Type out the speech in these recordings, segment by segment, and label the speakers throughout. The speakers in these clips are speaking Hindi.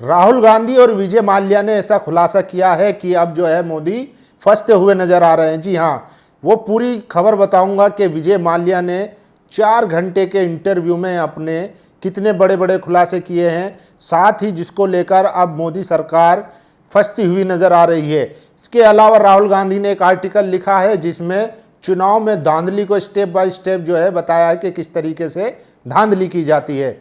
Speaker 1: राहुल गांधी और विजय माल्या ने ऐसा खुलासा किया है कि अब जो है मोदी फंसते हुए नजर आ रहे हैं। जी हाँ, वो पूरी खबर बताऊंगा कि विजय माल्या ने 4 घंटे के इंटरव्यू में अपने कितने बड़े बड़े खुलासे किए हैं, साथ ही जिसको लेकर अब मोदी सरकार फंसती हुई नजर आ रही है। इसके अलावा राहुल गांधी ने एक आर्टिकल लिखा है जिसमें चुनाव में धांधली को स्टेप बाय स्टेप जो है बताया है कि किस तरीके से धांधली की जाती है।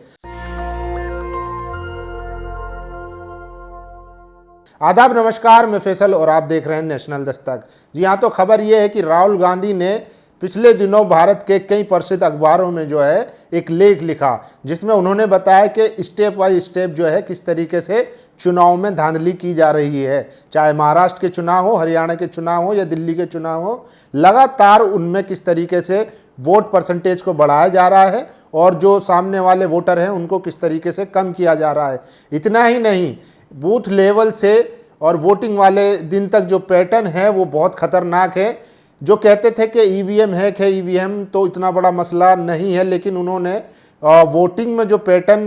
Speaker 1: आदाब, नमस्कार, मैं फैसल और आप देख रहे हैं नेशनल दस्तक। जी हाँ, तो खबर यह है कि राहुल गांधी ने पिछले दिनों भारत के कई प्रसिद्ध अखबारों में जो है एक लेख लिखा जिसमें उन्होंने बताया कि स्टेप बाय स्टेप जो है किस तरीके से चुनाव में धांधली की जा रही है। चाहे महाराष्ट्र के चुनाव हो, हरियाणा के चुनाव हो या दिल्ली के चुनाव हो, लगातार उनमें किस तरीके से वोट परसेंटेज को बढ़ाया जा रहा है और जो सामने वाले वोटर हैं उनको किस तरीके से कम किया जा रहा है। इतना ही नहीं, बूथ लेवल से और वोटिंग वाले दिन तक जो पैटर्न है वो बहुत खतरनाक है। जो कहते थे कि ईवीएम है कि ईवीएम तो इतना बड़ा मसला नहीं है, लेकिन उन्होंने वोटिंग में जो पैटर्न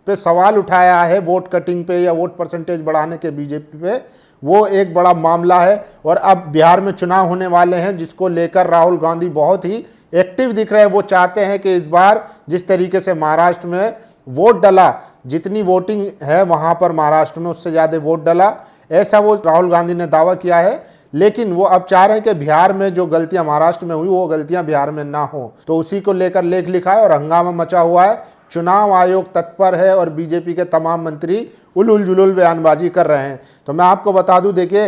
Speaker 1: पे सवाल उठाया है, वोट कटिंग पे या वोट परसेंटेज बढ़ाने के बीजेपी पे, वो एक बड़ा मामला है। और अब बिहार में चुनाव होने वाले हैं जिसको लेकर राहुल गांधी बहुत ही एक्टिव दिख रहे हैं। वो चाहते हैं कि इस बार जिस तरीके से महाराष्ट्र में वोट डला, जितनी वोटिंग है वहां पर महाराष्ट्र में उससे ज़्यादा वोट डला, ऐसा वो राहुल गांधी ने दावा किया है। लेकिन वो अब चाह रहे हैं कि बिहार में जो गलतियां महाराष्ट्र में हुई वो गलतियां बिहार में ना हो, तो उसी को लेकर लेख लिखा है और हंगामा मचा हुआ है। चुनाव आयोग तत्पर है और बीजेपी के तमाम मंत्री उलूल जुलूल बयानबाजी कर रहे हैं। तो मैं आपको बता दूं, देखिए,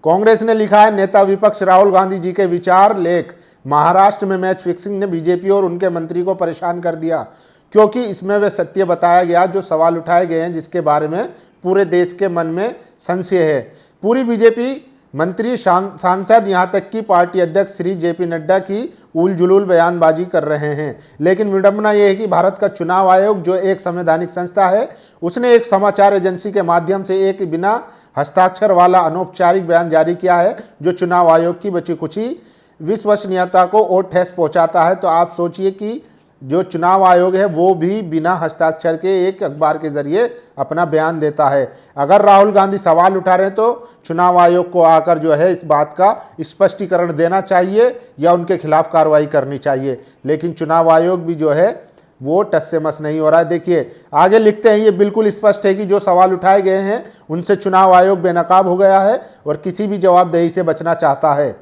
Speaker 1: कांग्रेस ने लिखा है, नेता विपक्ष राहुल गांधी जी के विचार लेख, महाराष्ट्र में मैच फिक्सिंग ने बीजेपी और उनके मंत्री को परेशान कर दिया क्योंकि इसमें वे सत्य बताया गया जो सवाल उठाए गए हैं जिसके बारे में पूरे देश के मन में संशय है। पूरी बीजेपी मंत्री, सांसद, यहां तक कि पार्टी अध्यक्ष श्री जेपी नड्डा की उल जुलूल बयानबाजी कर रहे हैं। लेकिन विडंबना यह है कि भारत का चुनाव आयोग जो एक संवैधानिक संस्था है, उसने एक समाचार एजेंसी के माध्यम से एक बिना हस्ताक्षर वाला अनौपचारिक बयान जारी किया है जो चुनाव आयोग की बची कुची विश्वसनीयता को और ठेस पहुंचाता है। तो आप सोचिए कि जो चुनाव आयोग है वो भी बिना हस्ताक्षर के एक अखबार के जरिए अपना बयान देता है। अगर राहुल गांधी सवाल उठा रहे हैं तो चुनाव आयोग को आकर जो है इस बात का स्पष्टीकरण देना चाहिए या उनके खिलाफ कार्रवाई करनी चाहिए। लेकिन चुनाव आयोग भी जो है वो टस से मस नहीं हो रहा है। देखिए आगे लिखते हैं, ये बिल्कुल स्पष्ट है कि जो सवाल उठाए गए हैं उनसे चुनाव आयोग बेनकाब हो गया है और किसी भी जवाबदेही से बचना चाहता है।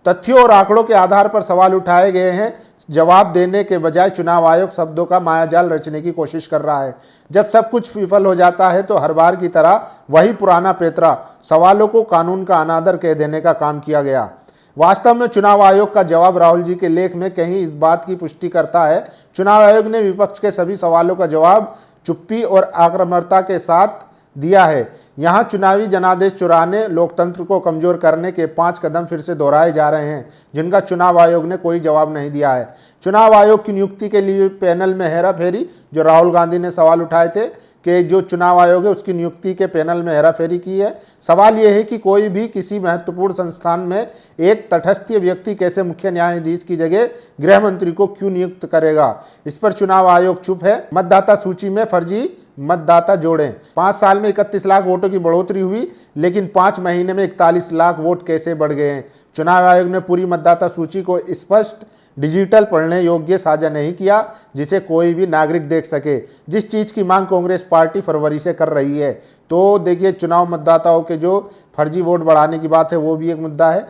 Speaker 1: तथ्यों और आंकड़ों के आधार पर सवाल उठाए गए हैं, जवाब देने के बजाय चुनाव आयोग शब्दों का मायाजाल रचने की कोशिश कर रहा है। जब सब कुछ विफल हो जाता है तो हर बार की तरह वही पुराना पेतरा, सवालों को कानून का अनादर कह देने का काम किया गया। वास्तव में चुनाव आयोग का जवाब राहुल जी के लेख में कहीं इस बात की पुष्टि करता है। चुनाव आयोग ने विपक्ष के सभी सवालों का जवाब चुप्पी और आक्रामकता के साथ दिया है। यहाँ चुनावी जनादेश चुराने, लोकतंत्र को कमजोर करने के 5 कदम फिर से दोहराए जा रहे हैं जिनका चुनाव आयोग ने कोई जवाब नहीं दिया है। चुनाव आयोग की नियुक्ति के लिए पैनल में हेराफेरी, जो राहुल गांधी ने सवाल उठाए थे कि जो चुनाव आयोग है उसकी नियुक्ति के पैनल में हेराफेरी की है। सवाल यह है कि कोई भी किसी महत्वपूर्ण संस्थान में एक तटस्थ व्यक्ति कैसे मुख्य न्यायाधीश की जगह गृह मंत्री को क्यों नियुक्त करेगा। इस पर चुनाव आयोग चुप है। मतदाता सूची में फर्जी मतदाता जोड़ें। 5 साल में 31 लाख वोटों की बढ़ोतरी हुई, लेकिन 5 महीने में 41 लाख वोट कैसे बढ़ गए हैं। चुनाव आयोग ने पूरी मतदाता सूची को स्पष्ट, डिजिटल, पढ़ने योग्य साझा नहीं किया जिसे कोई भी नागरिक देख सके, जिस चीज़ की मांग कांग्रेस पार्टी फरवरी से कर रही है। तो देखिए, चुनाव मतदाताओं के जो फर्जी वोट बढ़ाने की बात है वो भी एक मुद्दा है।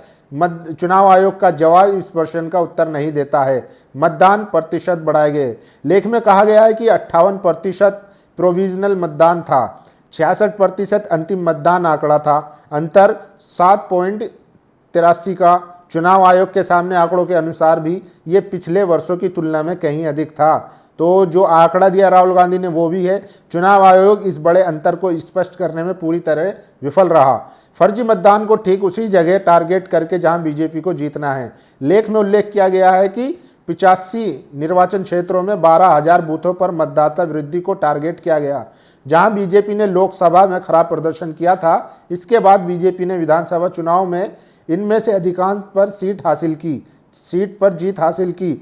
Speaker 1: चुनाव आयोग का जवाब इस प्रश्न का उत्तर नहीं देता है। मतदान प्रतिशत बढ़ाए गए। लेख में कहा गया है कि 58% प्रोविजनल मतदान था, 66% अंतिम मतदान आंकड़ा था। अंतर 7.83 का। चुनाव आयोग के सामने आंकड़ों के अनुसार भी ये पिछले वर्षों की तुलना में कहीं अधिक था। तो जो आंकड़ा दिया राहुल गांधी ने वो भी है। चुनाव आयोग इस बड़े अंतर को स्पष्ट करने में पूरी तरह विफल रहा। फर्जी मतदान को ठीक उसी जगह टारगेट करके जहां बीजेपी को जीतना है। लेख में उल्लेख किया गया है कि 85 निर्वाचन क्षेत्रों में 12,000 बूथों पर मतदाता वृद्धि को टारगेट किया गया, जहां बीजेपी ने लोकसभा में खराब प्रदर्शन किया था। इसके बाद बीजेपी ने विधानसभा चुनाव में इनमें से अधिकांश पर सीट पर जीत हासिल की।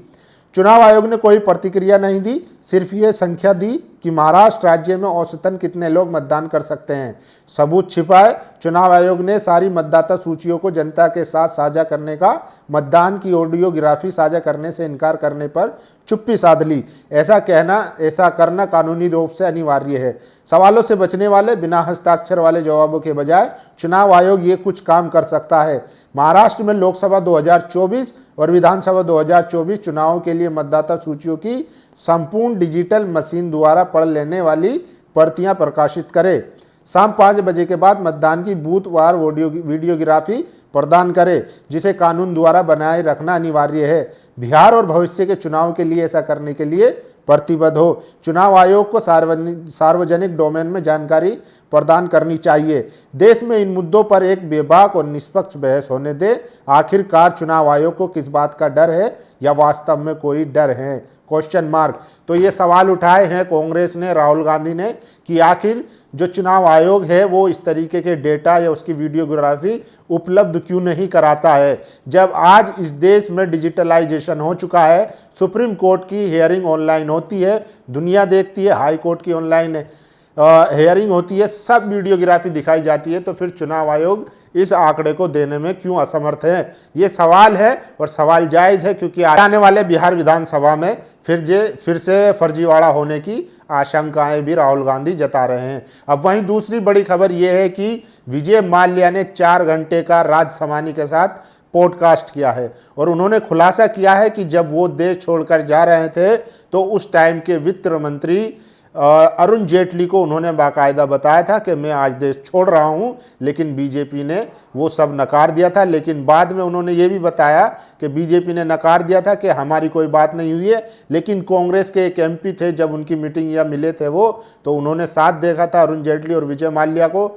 Speaker 1: चुनाव आयोग ने कोई प्रतिक्रिया नहीं दी, सिर्फ ये संख्या दी कि महाराष्ट्र राज्य में औसतन कितने लोग मतदान कर सकते हैं। सबूत छिपा है। चुनाव आयोग ने सारी मतदाता सूचियों को जनता के साथ साझा करने का मतदान की ऑडियोग्राफी साझा करने से इनकार करने पर चुप्पी साध ली। ऐसा करना कानूनी रूप से अनिवार्य है। सवालों से बचने वाले बिना हस्ताक्षर वाले जवाबों के बजाय चुनाव आयोग ये कुछ काम कर सकता है। महाराष्ट्र में लोकसभा 2024 और विधानसभा 2024 चुनावों के लिए मतदाता सूचियों की संपूर्ण डिजिटल मशीन द्वारा पढ़ लेने वाली प्रतियां प्रकाशित करे। शाम 5 बजे के बाद मतदान की बूथवार वीडियोग्राफी प्रदान करे, जिसे कानून द्वारा बनाए रखना अनिवार्य है। बिहार और भविष्य के चुनाव के लिए ऐसा करने के लिए प्रतिबद्ध हो। चुनाव आयोग को सार्वजनिक डोमेन में जानकारी प्रदान करनी चाहिए। देश में इन मुद्दों पर एक बेबाक और निष्पक्ष बहस होने दे। आखिरकार चुनाव आयोग को किस बात का डर है या वास्तव में कोई डर है? Question mark. तो ये सवाल उठाए हैं कांग्रेस ने, राहुल गांधी ने, कि आखिर जो चुनाव आयोग है वो इस तरीके के डेटा या उसकी वीडियोग्राफी उपलब्ध क्यों नहीं कराता है, जब आज इस देश में डिजिटलाइजेशन हो चुका है। सुप्रीम कोर्ट की हियरिंग ऑनलाइन होती है, दुनिया देखती है, हाई कोर्ट की ऑनलाइन हियरिंग होती है, सब वीडियोग्राफी दिखाई जाती है। तो फिर चुनाव आयोग इस आंकड़े को देने में क्यों असमर्थ है? ये सवाल है और सवाल जायज़ है, क्योंकि आने वाले बिहार विधानसभा में फिर से फर्जीवाड़ा होने की आशंकाएं भी राहुल गांधी जता रहे हैं। अब वहीं दूसरी बड़ी खबर यह है कि विजय माल्या ने 4 घंटे का राज समानी के साथ पॉडकास्ट किया है और उन्होंने खुलासा किया है कि जब वो देश छोड़कर जा रहे थे तो उस टाइम के वित्त मंत्री अरुण जेटली को उन्होंने बाकायदा बताया था कि मैं आज देश छोड़ रहा हूं, लेकिन बीजेपी ने वो सब नकार दिया था। लेकिन बाद में उन्होंने ये भी बताया कि बीजेपी ने नकार दिया था कि हमारी कोई बात नहीं हुई है, लेकिन कांग्रेस के एक एमपी थे, जब उनकी मीटिंग या मिले थे वो, तो उन्होंने साथ देखा था अरुण जेटली और विजय माल्या को।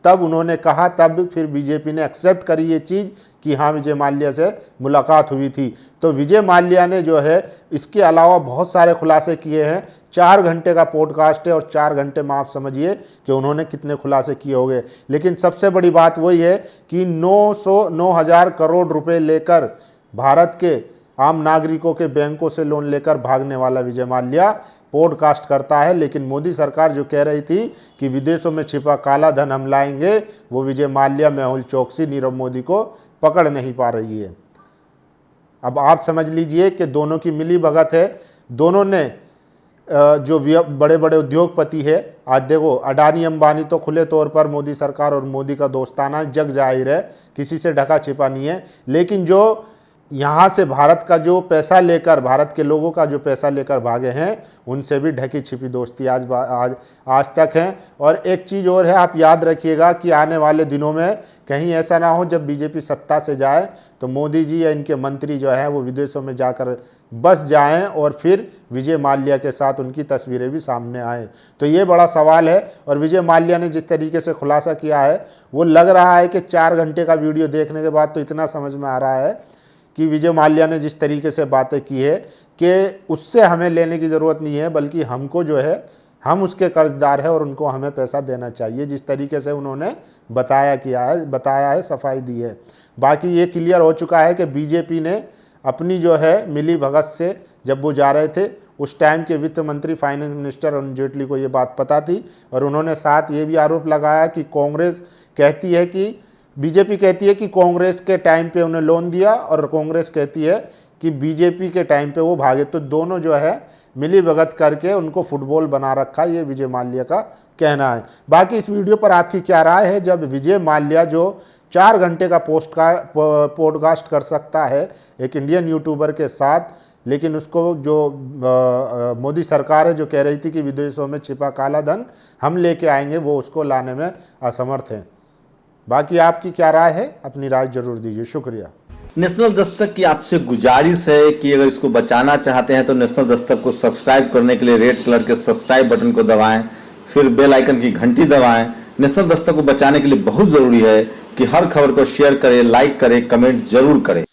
Speaker 1: तब उन्होंने कहा, तब फिर बीजेपी ने एक्सेप्ट करी ये चीज़ कि हाँ विजय माल्या से मुलाकात हुई थी। तो विजय माल्या ने जो है इसके अलावा बहुत सारे खुलासे किए हैं। 4 घंटे का पॉडकास्ट है और 4 घंटे में आप समझिए कि उन्होंने कितने खुलासे किए होंगे। लेकिन सबसे बड़ी बात वही है कि 9,000 करोड़ रुपए लेकर भारत के आम नागरिकों के बैंकों से लोन लेकर भागने वाला विजय माल्या पॉडकास्ट करता है। लेकिन मोदी सरकार जो कह रही थी कि विदेशों में छिपा काला धन हम लाएंगे, वो विजय माल्या, मेहुल चोकसी, नीरव मोदी को पकड़ नहीं पा रही है। अब आप समझ लीजिए कि दोनों की मिली भगत है। दोनों ने जो बड़े बड़े उद्योगपति है, आज देखो अडानी अंबानी तो खुले तौर पर मोदी सरकार और मोदी का दोस्ताना जग जाहिर है, किसी से ढका छिपा नहीं है। लेकिन जो यहाँ से भारत का जो पैसा लेकर, भारत के लोगों का जो पैसा लेकर भागे हैं, उनसे भी ढकी छिपी दोस्ती आज तक है। और एक चीज़ और है, आप याद रखिएगा कि आने वाले दिनों में कहीं ऐसा ना हो जब बीजेपी सत्ता से जाए तो मोदी जी या इनके मंत्री जो है वो विदेशों में जाकर बस जाएं और फिर विजय माल्या के साथ उनकी तस्वीरें भी सामने आएँ। तो ये बड़ा सवाल है। और विजय माल्या ने जिस तरीके से खुलासा किया है, वो लग रहा है कि 4 घंटे का वीडियो देखने के बाद तो इतना समझ में आ रहा है कि विजय माल्या ने जिस तरीके से बातें की है कि उससे हमें लेने की ज़रूरत नहीं है, बल्कि हमको जो है, हम उसके कर्जदार हैं और उनको हमें पैसा देना चाहिए, जिस तरीके से उन्होंने बताया है, सफाई दी है। बाकी ये क्लियर हो चुका है कि बीजेपी ने अपनी जो है मिली भगत से, जब वो जा रहे थे उस टाइम के वित्त मंत्री, फाइनेंस मिनिस्टर अरुण जेटली को ये बात पता थी। और उन्होंने साथ ये भी आरोप लगाया कि बीजेपी कहती है कि कांग्रेस के टाइम पे उन्हें लोन दिया और कांग्रेस कहती है कि बीजेपी के टाइम पे वो भागे। तो दोनों जो है मिली भगत करके उनको फुटबॉल बना रखा, ये विजय माल्या का कहना है। बाकी इस वीडियो पर आपकी क्या राय है? जब विजय माल्या जो 4 घंटे का पॉडकास्ट कर सकता है एक इंडियन यूट्यूबर के साथ, लेकिन उसको जो मोदी सरकार है जो कह रही थी कि विदेशों में छिपा काला धन हम लेके आएंगे, वो उसको लाने में असमर्थ हैं। बाकी आपकी क्या राय है? अपनी राय जरूर दीजिए। शुक्रिया।
Speaker 2: नेशनल दस्तक की आपसे गुजारिश है कि अगर इसको बचाना चाहते हैं तो नेशनल दस्तक को सब्सक्राइब करने के लिए रेड कलर के सब्सक्राइब बटन को दबाएं, फिर बेल आइकन की घंटी दबाएं। नेशनल दस्तक को बचाने के लिए बहुत जरूरी है कि हर खबर को शेयर करें, लाइक करें, कमेंट जरूर करें।